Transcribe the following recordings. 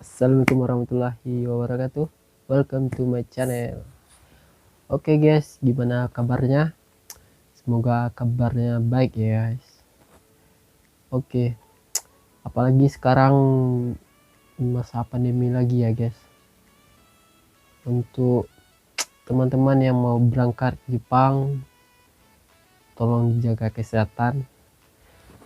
Assalamualaikum warahmatullahi wabarakatuh. Welcome to my channel. Oke guys, gimana kabarnya? Semoga kabarnya baik ya guys. Oke, apalagi sekarang masa pandemi lagi ya guys. Untuk teman-teman yang mau berangkat ke Jepang, tolong jaga kesehatan,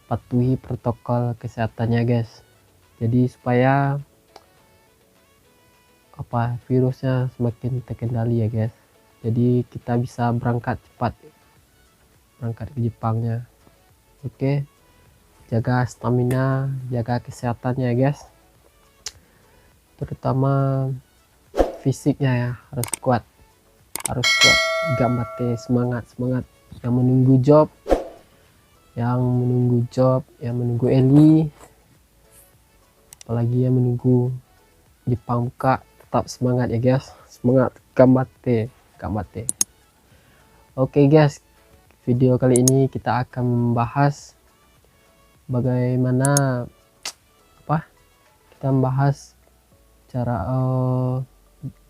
patuhi protokol kesehatannya guys. Jadi supaya virusnya semakin terkendali ya guys. Jadi kita bisa berangkat cepat, berangkat ke Jepangnya. Oke, jaga stamina, jaga kesehatannya ya guys, terutama fisiknya ya, harus kuat, gamate, semangat yang menunggu job, yang menunggu Eli, apalagi yang menunggu Jepang buka. Tetap semangat ya guys, semangat, gamate. Oke guys, video kali ini kita akan membahas bagaimana kita membahas cara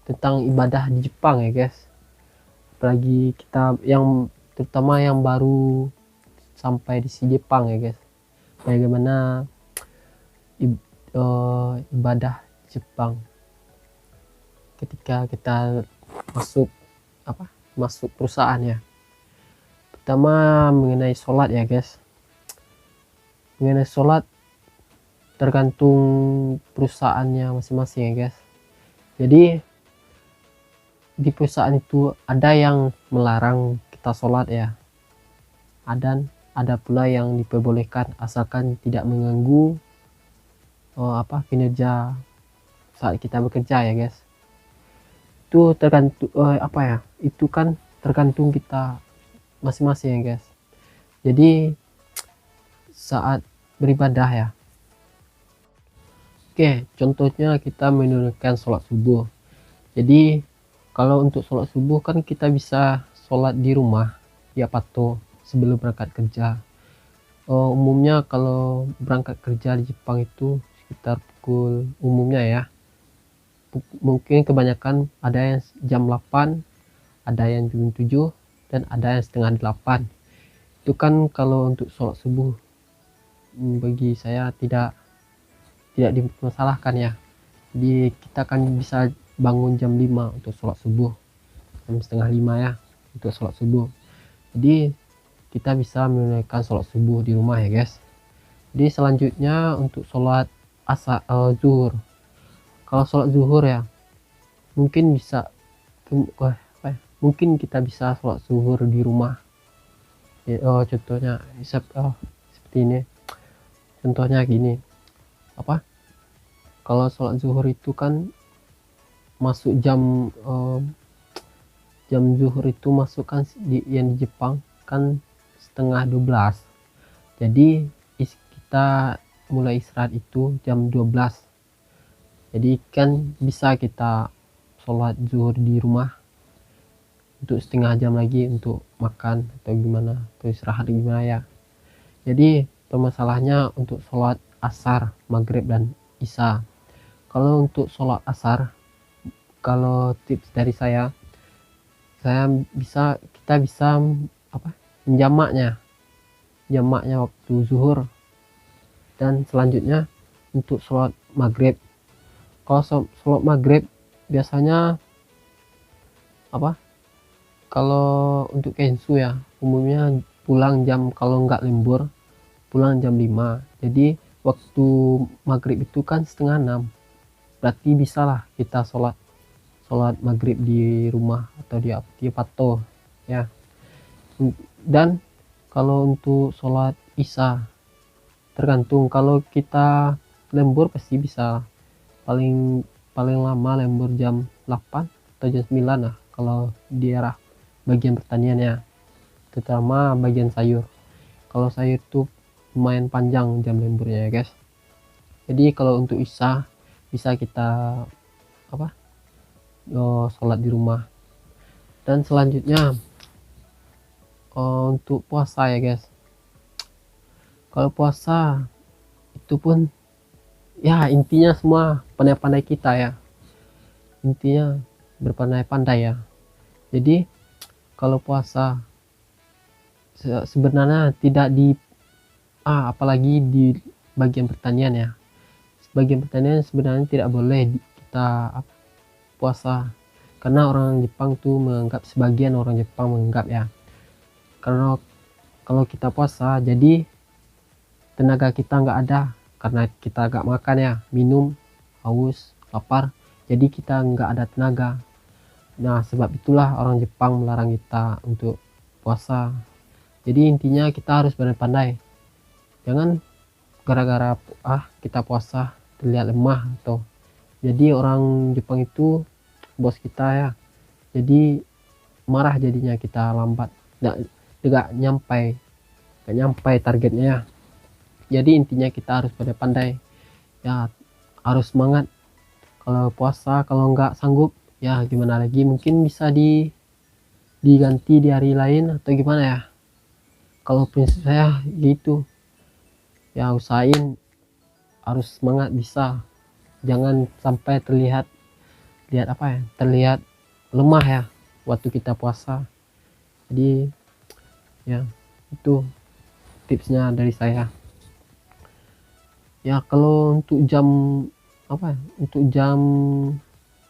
tentang ibadah di Jepang ya guys. Apalagi kita yang terutama yang baru sampai di Jepang ya guys, bagaimana ibadah Jepang ketika kita masuk perusahaan ya. Pertama mengenai sholat ya guys. Mengenai sholat tergantung perusahaannya masing-masing ya guys. Jadi di perusahaan itu ada yang melarang kita sholat ya, ada pula yang diperbolehkan asalkan tidak mengganggu kinerja saat kita bekerja ya guys. Itu tergantung itu kan tergantung kita masing-masing ya guys. Jadi saat beribadah ya, oke, contohnya kita menunaikan sholat subuh. Jadi kalau untuk sholat subuh kan kita bisa sholat di rumah ya pato sebelum berangkat kerja. Umumnya kalau berangkat kerja di Jepang itu sekitar pukul, umumnya ya, mungkin kebanyakan ada yang jam 8, ada yang jam 7, dan ada yang setengah 8. Itu kan kalau untuk sholat subuh bagi saya tidak dimasalahkan ya. Jadi kita kan bisa bangun jam 5 untuk sholat subuh, jam setengah 5 ya untuk sholat subuh. Jadi kita bisa menunaikan sholat subuh di rumah ya guys. Jadi selanjutnya untuk sholat zuhur. Kalau sholat zuhur ya, mungkin kita bisa sholat zuhur di rumah ya. Contohnya seperti ini. Contohnya gini, kalau sholat zuhur itu kan masuk jam zuhur itu masuk kan yang di Jepang kan setengah 12. Jadi kita mulai istirahat itu jam 12. Jadi kan bisa kita sholat zuhur di rumah untuk setengah jam lagi untuk makan atau gimana, atau istirahat gimana ya. Jadi permasalahannya untuk sholat asar, maghrib, dan isya. Kalau untuk sholat asar, kalau tips dari saya kita bisa menjamaknya waktu zuhur. Dan selanjutnya untuk sholat maghrib, kalau sholat maghrib biasanya kalau untuk kensu ya, umumnya pulang kalau nggak lembur pulang jam 5. Jadi waktu maghrib itu kan setengah 6, berarti bisalah kita sholat maghrib di rumah atau di pato ya. Dan kalau untuk sholat isya tergantung, kalau kita lembur pasti bisa paling lama lembur jam 8 atau jam 9 lah kalau di daerah bagian pertanian ya, terutama bagian sayur. Kalau sayur itu lumayan panjang jam lemburnya ya guys. Jadi kalau untuk isya bisa kita sholat di rumah. Dan selanjutnya untuk puasa ya guys. Kalau puasa itu pun Ya intinya semua pandai-pandai kita ya, intinya berpandai-pandai ya. Jadi kalau puasa sebenarnya tidak di apalagi di bagian pertanian ya, bagian pertanian sebenarnya tidak boleh kita puasa, karena orang Jepang tuh menganggap, sebagian orang Jepang menganggap ya, karena kalau kita puasa jadi tenaga kita nggak ada, karena kita nggak makan ya, minum, haus, lapar, jadi kita nggak ada tenaga. Nah sebab itulah orang Jepang melarang kita untuk puasa. Jadi intinya kita harus pandai-pandai, jangan gara-gara kita puasa terlihat lemah, atau jadi orang Jepang itu bos kita ya, jadi marah, jadinya kita lambat, nggak nyampai targetnya ya. Jadi intinya kita harus pandai-pandai ya, harus semangat. Kalau puasa kalau nggak sanggup ya gimana lagi, mungkin bisa diganti di hari lain atau gimana ya. Kalau prinsip saya gitu ya, usahain harus semangat, bisa jangan sampai terlihat lemah ya waktu kita puasa. Jadi ya itu tipsnya dari saya ya. Kalau untuk untuk jam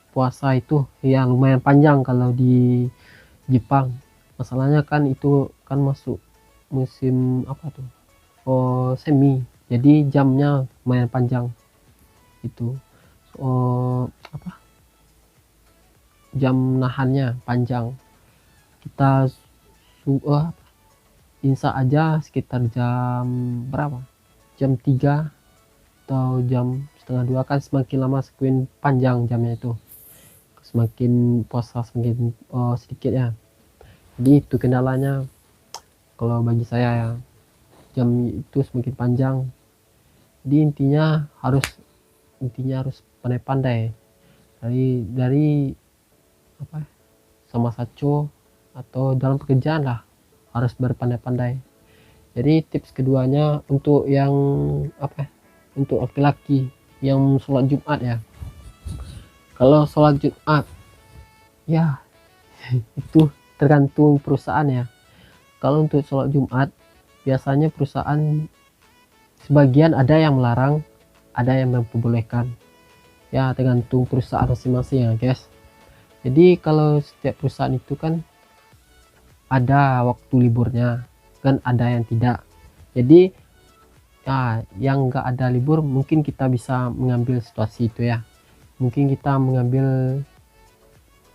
puasa itu ya lumayan panjang kalau di Jepang. Masalahnya kan itu kan masuk musim semi, jadi jamnya lumayan panjang itu. Jam nahannya panjang. Kita insya aja sekitar jam berapa, jam 3 atau jam setengah 2, kan semakin lama semakin panjang jamnya itu, semakin puasa semakin sedikit ya. Jadi itu kendalanya kalau bagi saya ya, jam itu semakin panjang. Jadi intinya harus pandai-pandai dari sama saco atau dalam pekerjaan lah, harus berpandai-pandai. Jadi tips keduanya untuk yang untuk laki-laki yang sholat Jumat ya, kalau sholat Jumat ya itu tergantung perusahaan ya. Kalau untuk sholat Jumat biasanya perusahaan sebagian ada yang melarang, ada yang memperbolehkan ya, tergantung perusahaan masing-masing ya guys. Jadi kalau setiap perusahaan itu kan ada waktu liburnya, kan ada yang tidak. Jadi ya yang enggak ada libur mungkin kita bisa mengambil situasi itu ya, mungkin kita mengambil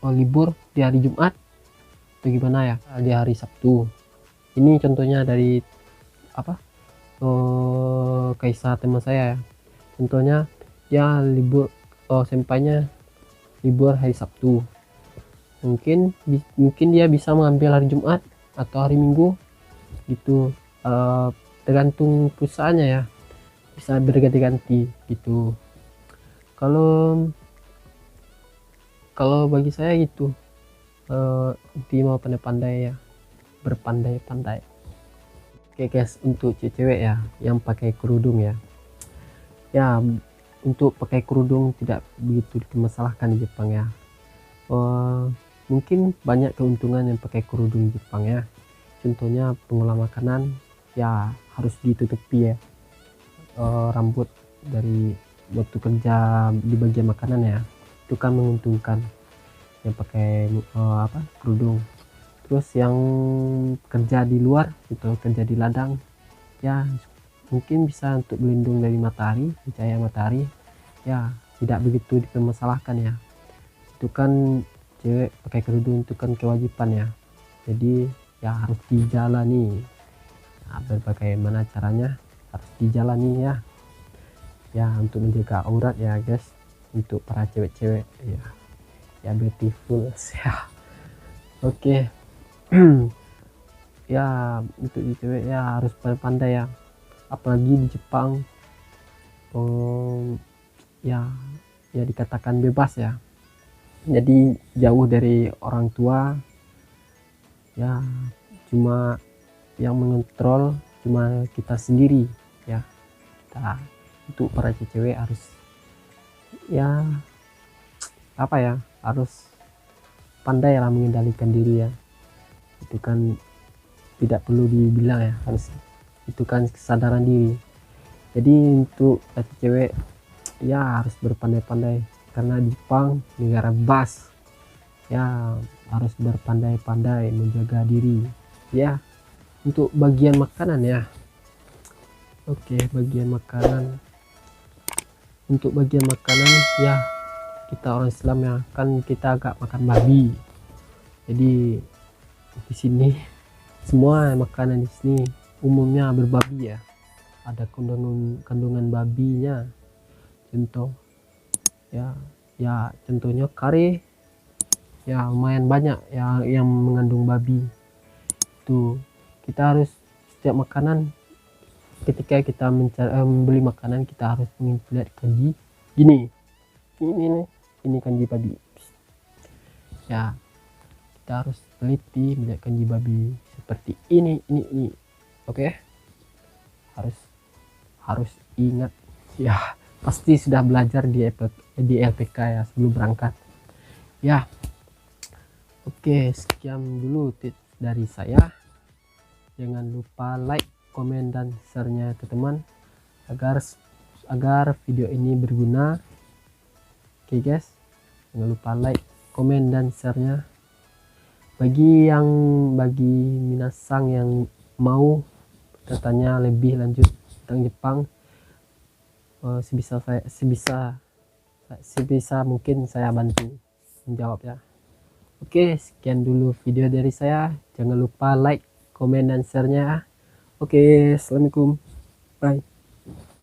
libur di hari Jumat atau gimana ya, di hari Sabtu. Ini contohnya dari Kaisa teman saya ya, contohnya dia libur, sampainya libur hari Sabtu, mungkin dia bisa mengambil hari Jumat atau hari Minggu gitu. Tergantung perusahaannya ya, bisa berganti-ganti gitu. Kalau bagi saya gitu, mau pandai-pandai ya, berpandai-pandai. Oke guys, untuk cewek ya yang pakai kerudung ya, untuk pakai kerudung tidak begitu dimasalahkan di Jepang ya. Mungkin banyak keuntungan yang pakai kerudung di Jepang ya, contohnya pengolah makanan ya harus ditutupi ya, rambut dari waktu kerja di bagian makanan ya, itu kan menguntungkan yang pakai kerudung. Terus yang kerja di luar itu, kerja di ladang ya, mungkin bisa untuk berlindung dari matahari, cahaya matahari ya, tidak begitu dipermasalahkan ya. Itu kan cewek pakai kerudung itu kan kewajiban ya, jadi ya harus dijalani. Nah, bagaimana caranya harus dijalani ya untuk menjaga aurat ya guys, untuk para cewek-cewek ya beautiful ya. Oke. Ya untuk di cewek ya harus pandai ya, apalagi di Jepang ya dikatakan bebas ya, jadi jauh dari orang tua ya, cuma yang mengontrol cuma kita sendiri ya. untuk para cewek harus ya apa ya, harus pandai lah mengendalikan diri ya. Itu kan tidak perlu dibilang ya, harus itu kan kesadaran diri. Jadi untuk laki cewek ya harus berpandai-pandai, karena Jepang negara bebas ya, harus berpandai-pandai menjaga diri ya. Untuk bagian makanan ya, oke, bagian makanan, untuk bagian makanan ya, kita orang Islam ya kan, kita agak makan babi. Jadi di sini semua makanan di sini umumnya berbabi ya, ada kandungan babinya. Contoh ya, contohnya kare ya, lumayan banyak ya yang mengandung babi. Tuh kita harus, setiap makanan ketika kita membeli makanan, kita harus melihat kanji gini, ini kanji babi ya. Kita harus teliti melihat kanji babi seperti ini. Oke, harus ingat ya, pasti sudah belajar di LPK ya sebelum berangkat ya. Oke, sekian dulu tips dari saya. Jangan lupa like, komen, dan share-nya teman-teman agar video ini berguna. Oke guys, jangan lupa like, komen, dan share-nya. Bagi minasang yang mau bertanya lebih lanjut tentang Jepang, sebisa mungkin saya bantu menjawab ya. Oke, sekian dulu video dari saya. Jangan lupa like, komen, dan share-nya. Oke, assalamualaikum, bye.